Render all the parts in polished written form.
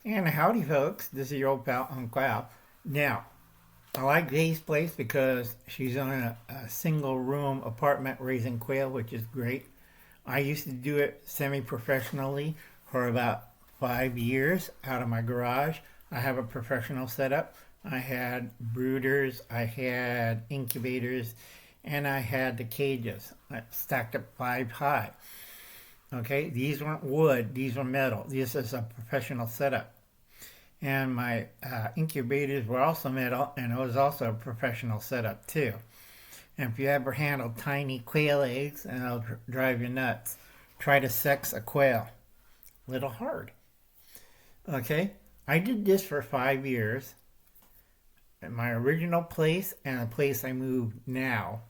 And howdy, folks. This is your old pal, Quail. Now, I like Jay's place because she's on a single room apartment raising quail, which is great. I used to do it semi professionally for about 5 years out of my garage. I have a professional setup. I had brooders, I had incubators, and I had the cages stacked up 5 high. Okay, these weren't wood, these were metal. This is a professional setup. And my incubators were also metal, and it was also a professional setup too. And if you ever handle tiny quail eggs, and it'll drive you nuts, try to sex a quail. A little hard. Okay, I did this for 5 years. At my original place and the place I moved now.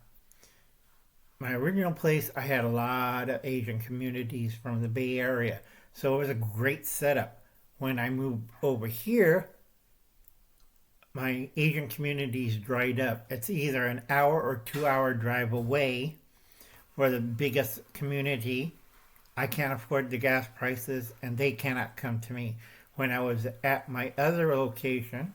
My original place, I had a lot of Asian communities from the Bay Area, so it was a great setup. When I moved over here, my Asian communities dried up. It's either an hour or 2 hour drive away for the biggest community. I can't afford the gas prices, and they cannot come to me. When I was at my other location,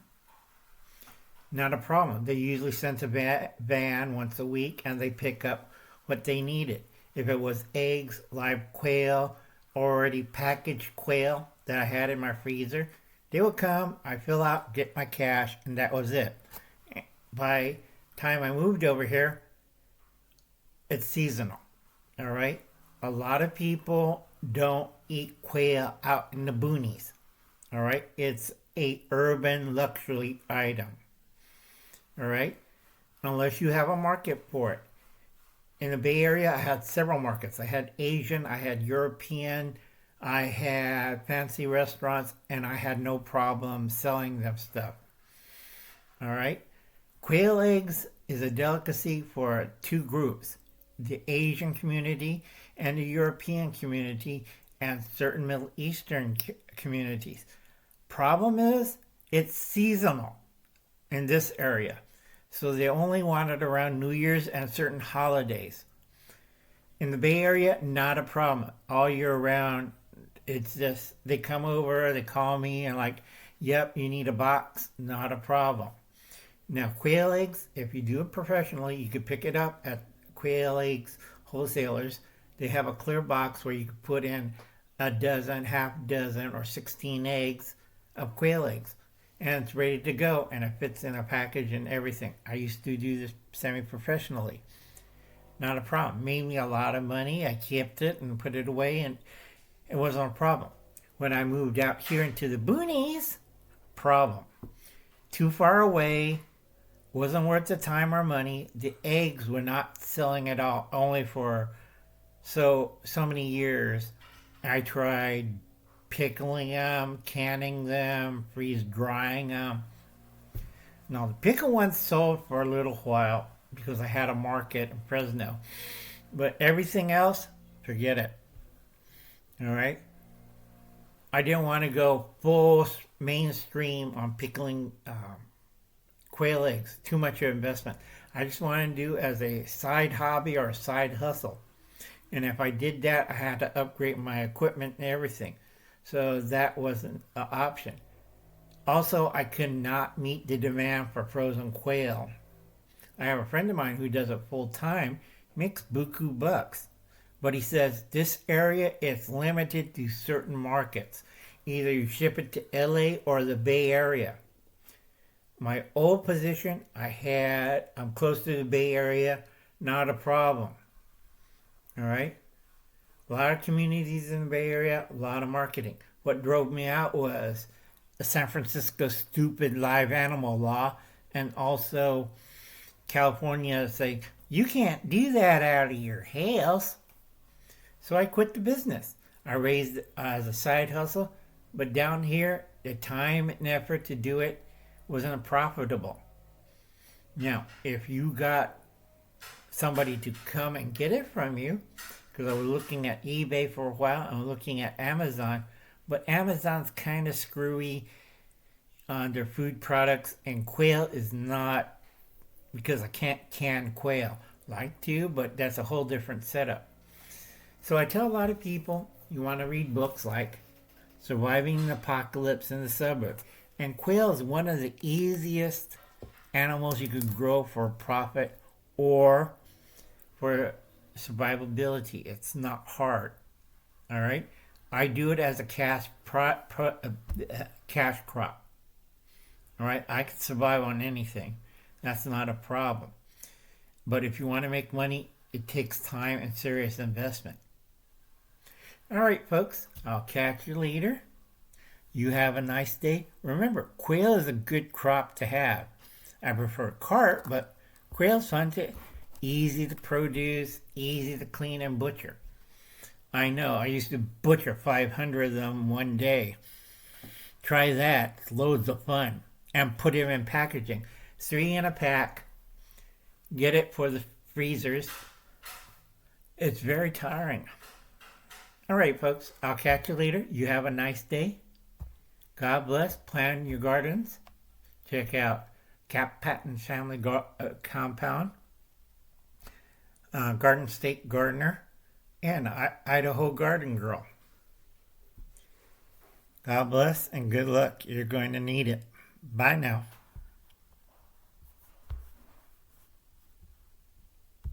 not a problem. They usually sent a van once a week, and they pick up what they needed. If it was eggs, live quail, already packaged quail that I had in my freezer, they would come, I fill out, get my cash, and that was it. By the time I moved over here, it's seasonal. All right? A lot of people don't eat quail out in the boonies. All right? It's a urban luxury item. All right? Unless you have a market for it. In the Bay Area, I had several markets. I had Asian, I had European, I had fancy restaurants, and I had no problem selling them stuff. All right? Quail eggs is a delicacy for two groups, the Asian community and the European community and certain Middle Eastern communities. Problem is, it's seasonal in this area. So they only want it around New Year's and certain holidays. In the Bay Area, not a problem. All year round, it's just, they come over, they call me, and like, yep, you need a box, not a problem. Now, quail eggs, if you do it professionally, you could pick it up at Quail Eggs wholesalers. They have a clear box where you can put in a dozen, half dozen, or 16 eggs of quail eggs. And it's ready to go, and it fits in a package and everything. I used to do this semi-professionally. Not a problem. Made me a lot of money. I kept it and put it away, and it wasn't a problem. When I moved out here into the boonies, problem. Too far away, wasn't worth the time or money. The eggs were not selling at all, only for so many years. I tried pickling them, canning them, freeze drying them. Now the pickle ones sold for a little while because I had a market in Fresno, but everything else, forget it. All right, I didn't want to go full mainstream on pickling quail eggs. Too much of investment. I just wanted to do as a side hobby or a side hustle, and if I did that, I had to upgrade my equipment and everything. So that wasn't an option. Also, I could not meet the demand for frozen quail. I have a friend of mine who does it full time, makes buku bucks. But he says this area is limited to certain markets. Either you ship it to LA or the Bay Area. My old position, I'm close to the Bay Area, not a problem. All right? A lot of communities in the Bay Area, a lot of marketing. What drove me out was the San Francisco stupid live animal law, and also California saying, you can't do that out of your house. So I quit the business. I raised it as a side hustle, but down here, the time and effort to do it wasn't profitable. Now, if you got somebody to come and get it from you, because I was looking at eBay for a while, I'm looking at Amazon, but Amazon's kind of screwy on their food products, and quail is not, because I can't can quail. Like to, but that's a whole different setup. So I tell a lot of people, you want to read books like surviving an apocalypse in the suburbs. And quail is one of the easiest animals you could grow for profit or for survivability. It's not hard. All right. I do it as a cash crop. All right. I can survive on anything. That's not a problem. But if you want to make money, it takes time and serious investment. All right, folks. I'll catch you later. You have a nice day. Remember, quail is a good crop to have. I prefer carp, but quail's fun to easy to produce, easy to clean and butcher. I know, I used to butcher 500 of them one day. Try that, it's loads of fun. And put them in packaging. 3 in a pack. Get it for the freezers. It's very tiring. All right, folks, I'll catch you later. You have a nice day. God bless. Plant your gardens. Check out Cap Patton Family Compound, Garden State Gardener, and Idaho Garden Girl. God bless and good luck. You're going to need it. Bye now.